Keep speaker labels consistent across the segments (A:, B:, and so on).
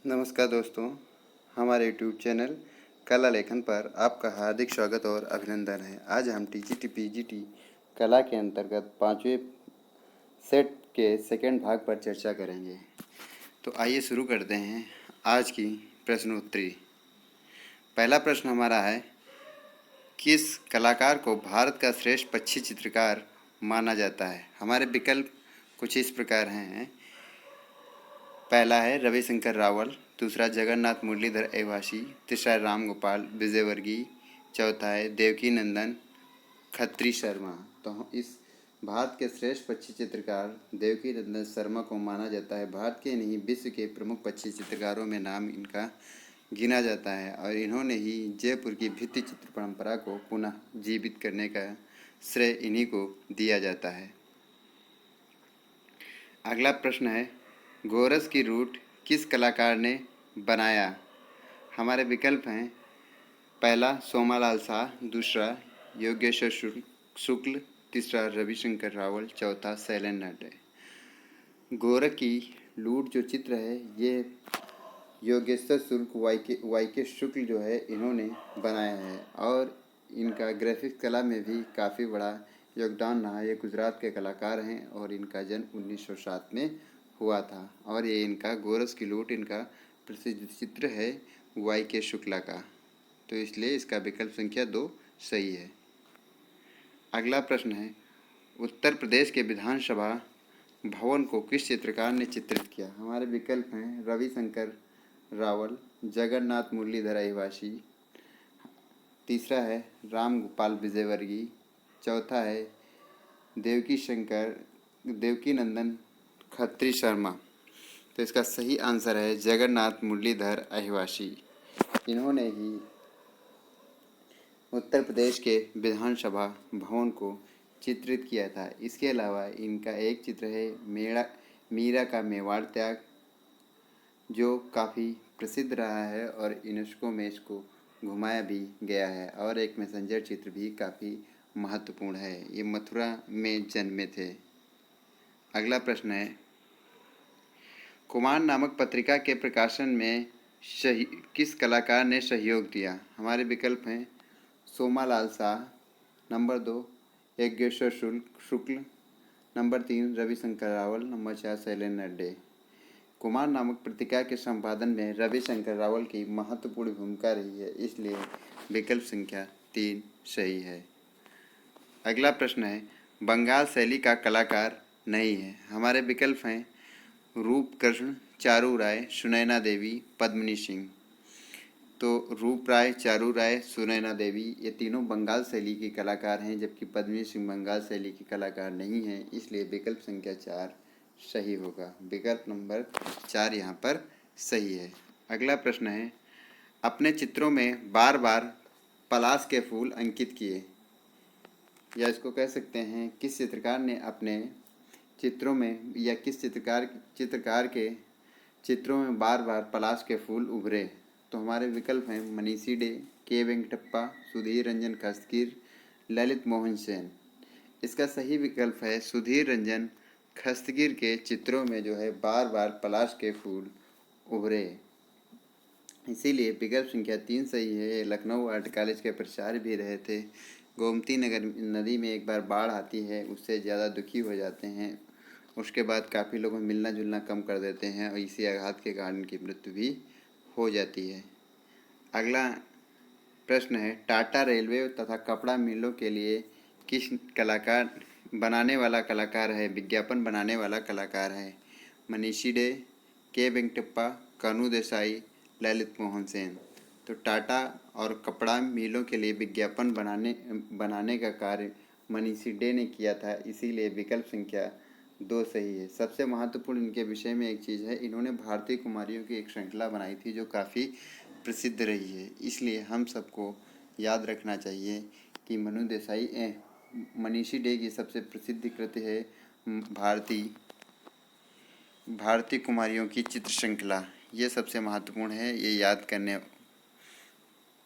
A: नमस्कार दोस्तों, हमारे यूट्यूब चैनल कला लेखन पर आपका हार्दिक स्वागत और अभिनंदन है। आज हम टीजीटी पीजीटी कला के अंतर्गत 5वें सेट के सेकंड भाग पर चर्चा करेंगे। तो आइए शुरू करते हैं आज की प्रश्नोत्तरी। पहला प्रश्न हमारा है, किस कलाकार को भारत का श्रेष्ठ पक्षी चित्रकार माना जाता है? हमारे विकल्प कुछ इस प्रकार हैं। पहला है रविशंकर रावल, दूसरा जगन्नाथ मुरलीधर एवासी, तीसरा राम गोपाल विजयवर्गीय, चौथा है देवकी नंदन खत्री शर्मा। तो इस भारत के श्रेष्ठ पक्षी चित्रकार देवकी नंदन शर्मा को माना जाता है। भारत के नहीं विश्व के प्रमुख पक्षी चित्रकारों में नाम इनका गिना जाता है और इन्होंने ही जयपुर की भित्ति चित्र परंपरा को पुनः जीवित करने का श्रेय इन्हीं को दिया जाता है। अगला प्रश्न है, गोरस की रूट किस कलाकार ने बनाया? हमारे विकल्प हैं, पहला सोमालाल शाह, दूसरा योगेश्वर शुक्ल, तीसरा रविशंकर रावल, चौथा शैलेंद्र डे। गोरख की लूट जो चित्र है ये योगेश्वर शुक्ल वाई के शुक्ल जो है इन्होंने बनाया है और इनका ग्राफिक्स कला में भी काफ़ी बड़ा योगदान रहा। ये गुजरात के कलाकार हैं और इनका जन्म 1907 में हुआ था और ये इनका गोरस की लूट इनका प्रसिद्ध चित्र है वाई के शुक्ला का। तो इसलिए इसका विकल्प संख्या 2 सही है। अगला प्रश्न है, उत्तर प्रदेश के विधानसभा भवन को किस चित्रकार ने चित्रित किया? हमारे विकल्प हैं, रविशंकर रावल, जगन्नाथ मुरलीधर एवासी, तीसरा है राम गोपाल विजयवर्गीय, चौथा है देवकी नंदन खत्री शर्मा। तो इसका सही आंसर है जगन्नाथ मुरलीधर एवासी। इन्होंने ही उत्तर प्रदेश के विधानसभा भवन को चित्रित किया था। इसके अलावा इनका एक चित्र है मीरा का मेवाड़ त्याग, जो काफ़ी प्रसिद्ध रहा है और यूनेस्को में इसको घुमाया भी गया है और एक मैसेंजर चित्र भी काफ़ी महत्वपूर्ण है। ये मथुरा में जन्मे थे। अगला प्रश्न है, कुमार नामक पत्रिका के प्रकाशन में किस कलाकार ने सहयोग दिया? हमारे विकल्प हैं, Somalal Shah, number 2 Yogeshwar Shukla, number 3 Ravishankar Raval, number 4 Shailendra De. Kumar नामक पत्रिका के संपादन में रविशंकर रावल की महत्वपूर्ण भूमिका रही है, इसलिए विकल्प संख्या 3 सही है। अगला प्रश्न है, बंगाल शैली का कलाकार नहीं है। हमारे विकल्प हैं, रूपकृष्ण, चारू राय, सुनैना देवी, पद्मिनी सिंह। तो रूप राय, चारू राय, सुनैना देवी ये तीनों बंगाल शैली के कलाकार हैं, जबकि पद्मिनी सिंह बंगाल शैली के कलाकार नहीं हैं, इसलिए विकल्प संख्या 4 सही होगा। विकल्प नंबर 4 यहाँ पर सही है। अगला प्रश्न है, अपने चित्रों में बार बार पलाश के फूल अंकित किए, या इसको कह सकते हैं किस चित्रकार ने अपने चित्रों में या किस चित्रकार के चित्रों में बार बार पलाश के फूल उभरे? तो हमारे विकल्प हैं, मनीषी डे, के वेंकटप्पा, सुधीर रंजन खस्तगीर, ललित मोहन सेन। इसका सही विकल्प है सुधीर रंजन खस्तगीर के चित्रों में जो है बार बार पलाश के फूल उभरे, इसीलिए विकल्प संख्या 3 सही है। ये लखनऊ आर्ट कॉलेज के प्राचार्य भी रहे थे। गोमती नदी में एक बार बाढ़ आती है, उससे ज़्यादा दुखी हो जाते हैं, उसके बाद काफ़ी लोगों मिलना जुलना कम कर देते हैं और इसी आघात के कारण उनकी मृत्यु भी हो जाती है। अगला प्रश्न है, टाटा रेलवे तथा कपड़ा मिलों के लिए किस कलाकार बनाने वाला कलाकार है, विज्ञापन बनाने वाला कलाकार है? मनीषी डे, के वेंकटप्पा, कानू देसाई, ललित मोहन सेन। तो टाटा और कपड़ा मिलों के लिए विज्ञापन बनाने का कार्य मनीषी डे ने किया था, इसीलिए विकल्प संख्या 2 सही है। सबसे महत्वपूर्ण इनके विषय में एक चीज़ है, इन्होंने भारतीय कुमारियों की एक श्रृंखला बनाई थी जो काफ़ी प्रसिद्ध रही है, इसलिए हम सबको याद रखना चाहिए कि मनीषी डे की सबसे प्रसिद्ध कृति है भारतीय कुमारियों की चित्र श्रृंखला। ये सबसे महत्वपूर्ण है, ये याद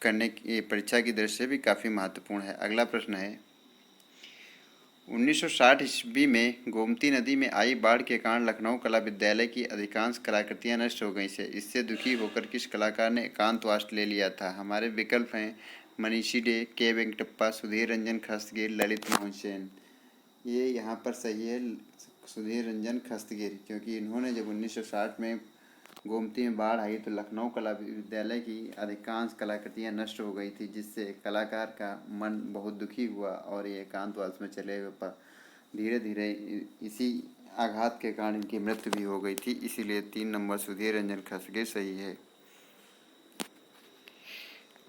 A: करने की परीक्षा की दृष्टि से भी काफ़ी महत्वपूर्ण है। अगला प्रश्न है, 1960 ईस्वी में गोमती नदी में आई बाढ़ के कारण लखनऊ कला विद्यालय की अधिकांश कलाकृतियां नष्ट हो गई से इससे दुखी होकर किस कलाकार ने एकांतवास ले लिया था। हमारे विकल्प हैं मनीषी डे, के वेंकटप्पा, सुधीर रंजन खस्तगिर, ललित मोहन सेन। ये यहाँ पर सही है सुधीर रंजन खस्तगिर, क्योंकि इन्होंने जब 1960 में गोमती में बाढ़ आई तो लखनऊ कला विद्यालय की अधिकांश कलाकृतियां नष्ट हो गई थी, जिससे कलाकार का मन बहुत दुखी हुआ और ये एकांतवास में चले गए। पर धीरे धीरे इसी आघात के कारण इनकी मृत्यु भी हो गई थी, इसीलिए 3 नंबर सुधीर रंजन खस्तगिर सही है।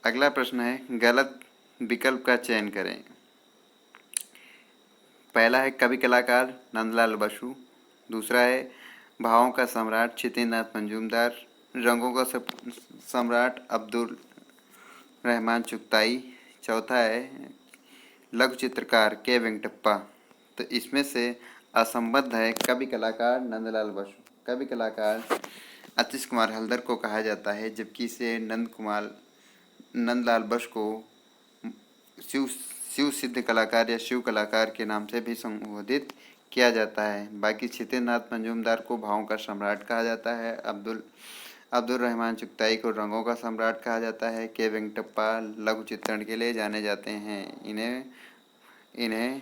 A: अगला प्रश्न है गलत विकल्प का चयन करें। पहला है कवि कलाकार नंदलाल बसु, दूसरा है भावों का सम्राट छितेंद्रनाथ मंजूमदार, रंगों का सम्राट अब्दुल रहमान चुगताई, चौथा है लघु चित्रकार के वेंकटप्पा। तो इसमें से असंबद्ध है कवि कलाकार नंदलाल बसु। कवि कलाकार आतिश कुमार हल्दर को कहा जाता है, जबकि इसे नंदलाल बसु को शिव सिद्ध कलाकार या शिव कलाकार के नाम से भी संबोधित किया जाता है। बाकी छितेंद्रनाथ मंजूमदार को भावों का सम्राट कहा जाता है, अब्दुल रहमान चुगताई को रंगों का सम्राट कहा जाता है, के वेंकटप्पा लघु चित्रण के लिए जाने जाते हैं। इन्हें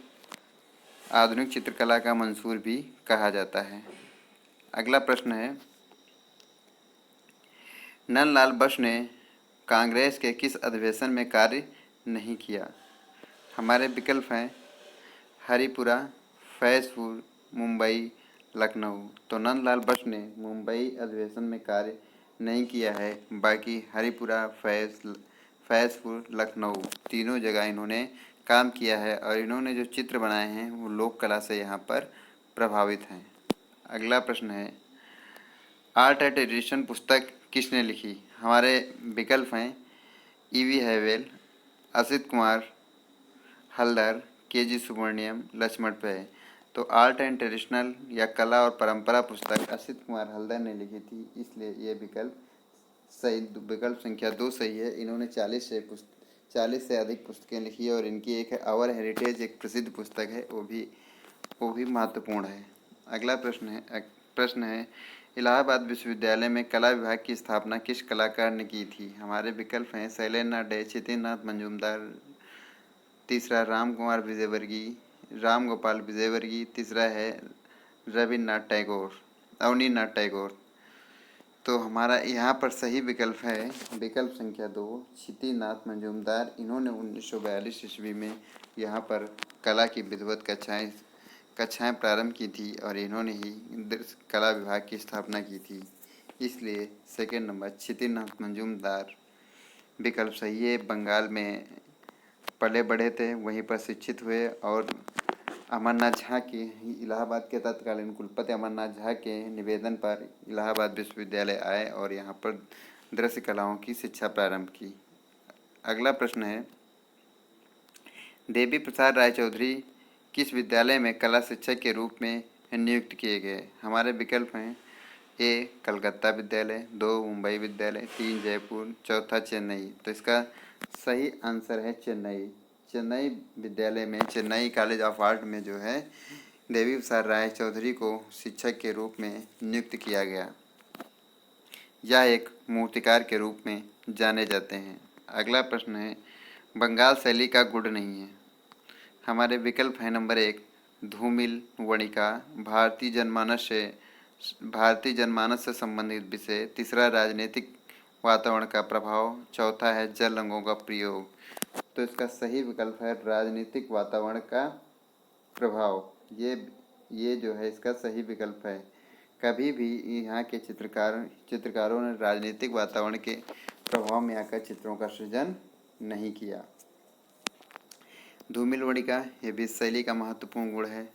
A: आधुनिक चित्रकला का मंसूर भी कहा जाता है। अगला प्रश्न है नंदलाल बसु ने कांग्रेस के किस अधिवेशन में कार्य नहीं किया। हमारे विकल्प हैं हरिपुरा, फैजपुर, मुंबई, लखनऊ। तो नंदलाल बसु ने मुंबई अधिवेशन में कार्य नहीं किया है, बाकी हरिपुरा, फैजपुर, लखनऊ तीनों जगह इन्होंने काम किया है और इन्होंने जो चित्र बनाए हैं वो लोक कला से यहाँ पर प्रभावित हैं। अगला प्रश्न है आर्ट एट एडिशन पुस्तक किसने लिखी। हमारे विकल्प हैं E V Havell, Asit Kumar Haldar, K G. Subramanyan, Laxman Pai. तो आर्ट एंड ट्रेडिशनल या कला और परंपरा पुस्तक असित कुमार हल्दर ने लिखी थी, इसलिए ये विकल्प सही, विकल्प संख्या 2 सही है। इन्होंने 40 से अधिक पुस्तकें लिखी है और इनकी एक है आवर हेरिटेज, एक प्रसिद्ध पुस्तक है, वो भी महत्वपूर्ण है। अगला प्रश्न है इलाहाबाद विश्वविद्यालय में कला विभाग की स्थापना किस कलाकार ने की थी। हमारे विकल्प हैं शैलेंद्रनाथ डे, छितेंद्रनाथ मंजूमदार, तीसरा राम गोपाल विजयवर्गीय, तीसरा है अवनीनाथ टैगोर। तो हमारा यहाँ पर सही विकल्प है विकल्प संख्या 2 छितेंद्रनाथ मंजूमदार। इन्होंने 1942 ईस्वी में यहाँ पर कला की विधिवत कक्षाएं प्रारंभ की थी और इन्होंने ही कला विभाग की स्थापना की थी, इसलिए सेकंड नंबर छितेंद्रनाथ मंजूमदार विकल्प सही है। बंगाल में पले बढ़े थे, वहीं पर शिक्षित हुए और अमरनाथ झा के इलाहाबाद के तत्कालीन कुलपति अमरनाथ झा के निवेदन पर इलाहाबाद विश्वविद्यालय आए और यहाँ पर दृश्य कलाओं की शिक्षा प्रारंभ की। अगला प्रश्न है देवी प्रसाद राय चौधरी किस विद्यालय में कला शिक्षक के रूप में नियुक्त किए गए। हमारे विकल्प हैं ए कलकत्ता विद्यालय, 2 मुंबई विद्यालय, 3 जयपुर, चौथा चेन्नई। तो इसका सही आंसर है चेन्नई विद्यालय में, चेन्नई कॉलेज ऑफ आर्ट में जो है देवी प्रसाद राय चौधरी को शिक्षक के रूप में नियुक्त किया गया। यह एक मूर्तिकार के रूप में जाने जाते हैं। अगला प्रश्न है बंगाल शैली का गुण नहीं है। हमारे विकल्प है नंबर 1 धूमिल वणिका, भारतीय जनमानस से संबंधित विषय, तीसरा राजनीतिक वातावरण का प्रभाव, चौथा है जल रंगों का प्रयोग। तो इसका सही विकल्प है राजनीतिक वातावरण का प्रभाव। ये जो है इसका सही विकल्प है। कभी भी यहाँ के चित्रकारों ने राजनीतिक वातावरण के प्रभाव में आकर चित्रों का सृजन नहीं किया। धूमिल वणिका ये भी शैली का महत्वपूर्ण गुण है।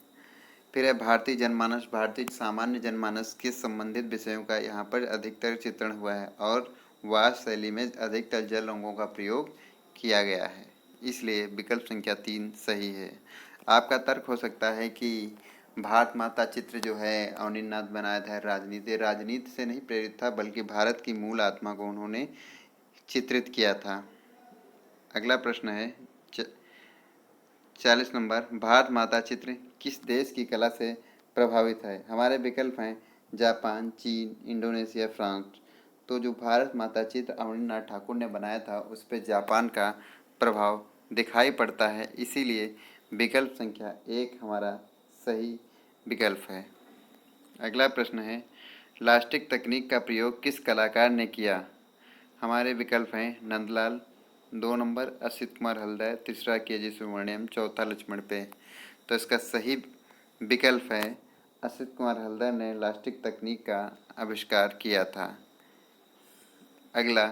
A: फिर है भारतीय सामान्य जनमानस के संबंधित विषयों का यहाँ पर अधिकतर चित्रण हुआ है और वास शैली में अधिकतर जल रंगों का प्रयोग किया गया है, इसलिए विकल्प संख्या 3 सही है। आपका तर्क हो सकता है कि भारत माता चित्र जो है अवनीनाथ बनाया था राजनीति से नहीं प्रेरित था, बल्कि भारत की मूल आत्मा को उन्होंने चित्रित किया था। अगला प्रश्न है 40 नंबर, भारत माता चित्र किस देश की कला से प्रभावित है? हमारे विकल्प हैं जापान, चीन, इंडोनेशिया, फ्रांस। तो जो भारत माता चित्र अवनींद्रनाथ ठाकुर ने बनाया था उस पर जापान का प्रभाव दिखाई पड़ता है, इसीलिए विकल्प संख्या 1 हमारा सही विकल्प है। अगला प्रश्न है, लास्टिक तकनीक का प्रयोग किस कलाकार ने किया? हमारे विकल्प हैं नंदलाल, 2 नंबर असित कुमार हल्दर, तीसरा के जी सुब्रमण्यम, चौथा लक्ष्मण पे। तो इसका सही विकल्प है असित कुमार हल्दर ने लास्टिक तकनीक का आविष्कार किया था। अगला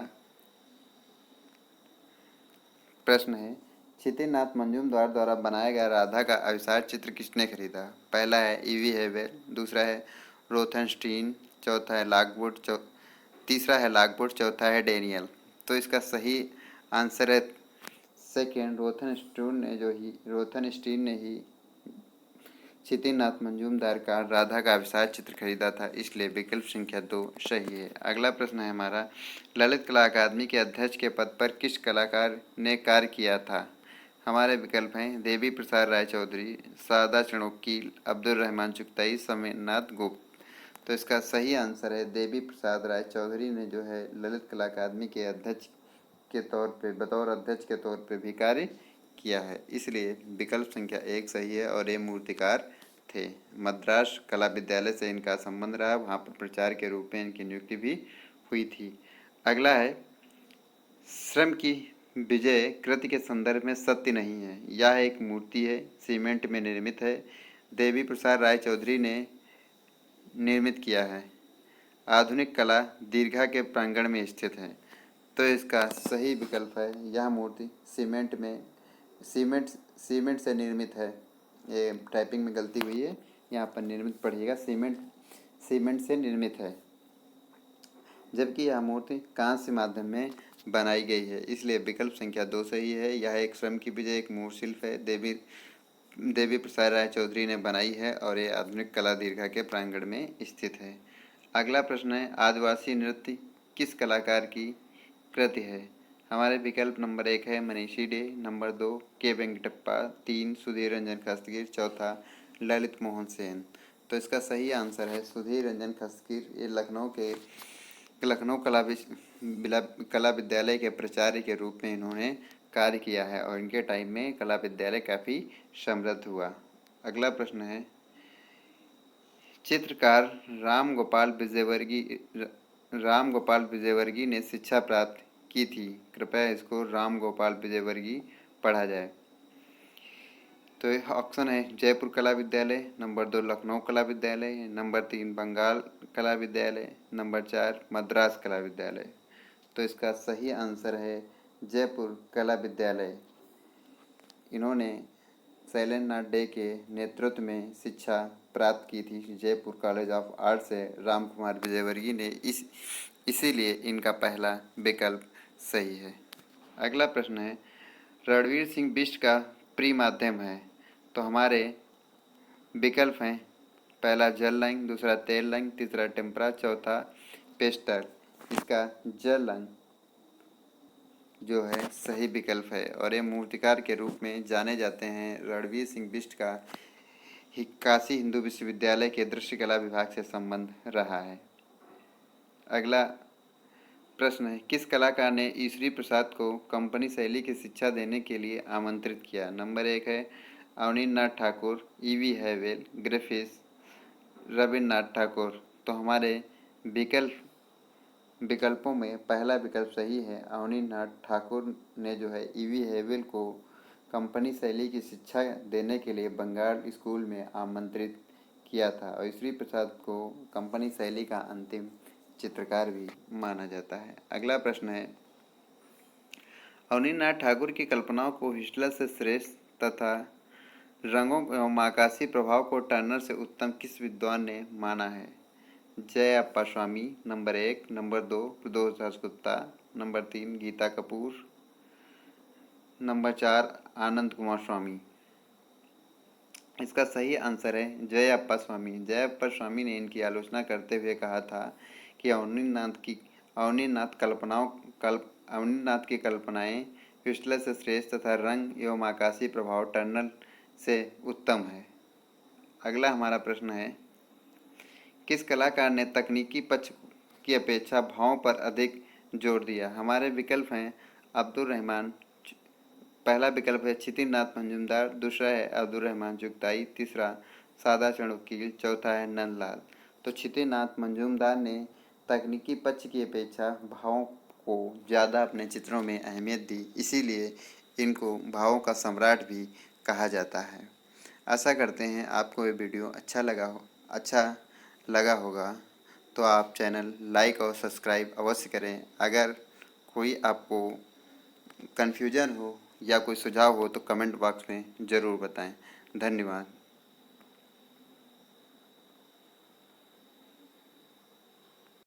A: प्रश्न है, क्षितिनाथ मंजूमदार द्वारा बनाया गया राधा का आविष्कार चित्र किसने खरीदा? पहला है ईवी हेवेल, दूसरा है रोथनस्टीन, चौथा है लागवुड, तीसरा है लागवुड, चौथा है डेनियल। तो इसका सही आंसर है सेकेंड, रोथनस्टीन ने ही क्षितिनाथ मंजूमदार का राधा का आविष्कार चित्र खरीदा था, इसलिए विकल्प संख्या 2 सही है। अगला प्रश्न है हमारा, ललित कला अकादमी के अध्यक्ष के पद पर किस कलाकार ने कार्य किया था? हमारे विकल्प हैं देवी प्रसाद राय चौधरी, शारदा चणोकी, अब्दुल रहमान चुगताई, सोमेनाथ गुप्त। तो इसका सही आंसर है देवी प्रसाद राय चौधरी ने जो है ललित कला अकादमी के अध्यक्ष के तौर पे बतौर अध्यक्ष के तौर पे भी कार्य किया है, इसलिए विकल्प संख्या 1 सही है। और ये मूर्तिकार थे, मद्रास कला विद्यालय से इनका संबंध रहा, वहाँ पर प्रचार्य के रूप में इनकी नियुक्ति भी हुई थी। अगला है, श्रम की विजय कृति के संदर्भ में सत्य नहीं है, यह एक मूर्ति है, सीमेंट में निर्मित है, देवी प्रसाद राय चौधरी ने निर्मित किया है, आधुनिक कला दीर्घा के प्रांगण में स्थित है। तो इसका सही विकल्प है यह मूर्ति सीमेंट से निर्मित है। ये टाइपिंग में गलती हुई है, यहाँ पर निर्मित पढ़िएगा, सीमेंट से निर्मित है, जबकि यह मूर्ति कांस्य माध्यम में बनाई गई है, इसलिए विकल्प संख्या 2 सही है। यह एक श्रम की विजय एक मूर्त शिल्प है, देवी प्रसाद राय चौधरी ने बनाई है और ये आधुनिक कला दीर्घा के प्रांगण में स्थित है। अगला प्रश्न है, आदिवासी नृत्य किस कलाकार की कृति है? हमारे विकल्प नंबर 1 है मनीषी डे, नंबर 2 के वेंकटप्पा, 3 सुधीर रंजन खस्तगीर, चौथा ललित मोहन सेन। तो इसका सही आंसर है सुधीर रंजन खस्तगीर। ये लखनऊ कला विद्यालय के प्राचार्य के रूप में इन्होंने कार्य किया है और इनके टाइम में कला विद्यालय काफ़ी समृद्ध हुआ। अगला प्रश्न है, चित्रकार राम गोपाल विजयवर्गीय ने शिक्षा प्राप्त की थी। कृपया इसको राम गोपाल विजयवर्गीय पढ़ा जाए। तो यह ऑप्शन है जयपुर कला विद्यालय, नंबर 2 लखनऊ कला विद्यालय, नंबर 3 बंगाल कला विद्यालय, नंबर 4 मद्रास कला विद्यालय। तो इसका सही आंसर है जयपुर कला विद्यालय। इन्होंने शैलेंद्रनाथ डे के नेतृत्व में शिक्षा प्राप्त की थी जयपुर कॉलेज ऑफ आर्ट से राम कुमार विजयवर्गीय ने, इसीलिए इनका पहला विकल्प सही है। अगला प्रश्न है, रणवीर सिंह बिष्ट का प्री माध्यम है। तो हमारे विकल्प हैं पहला जल रंग, दूसरा तेल रंग, तीसरा टेम्परा, चौथा पेस्टल। इसका जल रंग जो है सही विकल्प है और ये मूर्तिकार के रूप में जाने जाते हैं। रणवीर सिंह बिष्ट का काशी हिंदू विश्वविद्यालय के दृश्य कला विभाग से संबंध रहा है। अगला प्रश्न है, किस कलाकार ने ईश्वरी प्रसाद को कंपनी शैली की शिक्षा देने के लिए आमंत्रित किया? नंबर 1 है अवनींद्रनाथ ठाकुर, ईवी हैवेल, ग्रिफिथ, रविन्द्रनाथ ठाकुर। तो हमारे विकल्पों में पहला विकल्प सही है, अवनींद्रनाथ ठाकुर ने जो है ईवी हैवेल को कंपनी शैली की शिक्षा देने के लिए बंगाल स्कूल में आमंत्रित किया था और ईश्वरी प्रसाद को कंपनी शैली का अंतिम चित्रकार भी माना जाता है। अगला प्रश्न है, अवनींद्रनाथ ठाकुर की कल्पनाओं को हिटलर से श्रेष्ठ तथा रंगों एवं आकाशीय प्रभाव को टर्नर से उत्तम किस विद्वान ने माना है? जयाप्पा स्वामी, नंबर 1, नंबर 2 प्रदोष दासगुप्ता, नंबर 3 गीता कपूर, नंबर 4 आनंद कुमार स्वामी। इसका सही आंसर है जयाप्पा स्वामी। जयाप्पा स्वामी ने इनकी आलोचना करते हुए कहा था कि अवनींद्रनाथ की कल्पनाएं क्रिस्टल से श्रेष्ठ तथा रंग एवं आकाशीय प्रभाव टर्नल से उत्तम है। अगला हमारा प्रश्न है, किस कलाकार ने तकनीकी पक्ष की अपेक्षा भावों पर अधिक जोर दिया? हमारे विकल्प हैं अब्दुल रहमान, पहला विकल्प है क्षितिनाथ मंजूमदार, दूसरा है अब्दुल रहमान जुगताई, तीसरा सादा चरण वकील, चौथा है नंदलाल। तो क्षितिनाथ मंजूमदार ने तकनीकी पक्ष की अपेक्षा भावों को ज़्यादा अपने चित्रों में अहमियत दी, इसीलिए इनको भावों का सम्राट भी कहा जाता है। आशा करते हैं आपको ये वीडियो अच्छा लगा होगा, तो आप चैनल लाइक और सब्सक्राइब अवश्य करें। अगर कोई आपको कन्फ्यूजन हो या कोई सुझाव हो तो कमेंट बॉक्स में ज़रूर बताएं। धन्यवाद।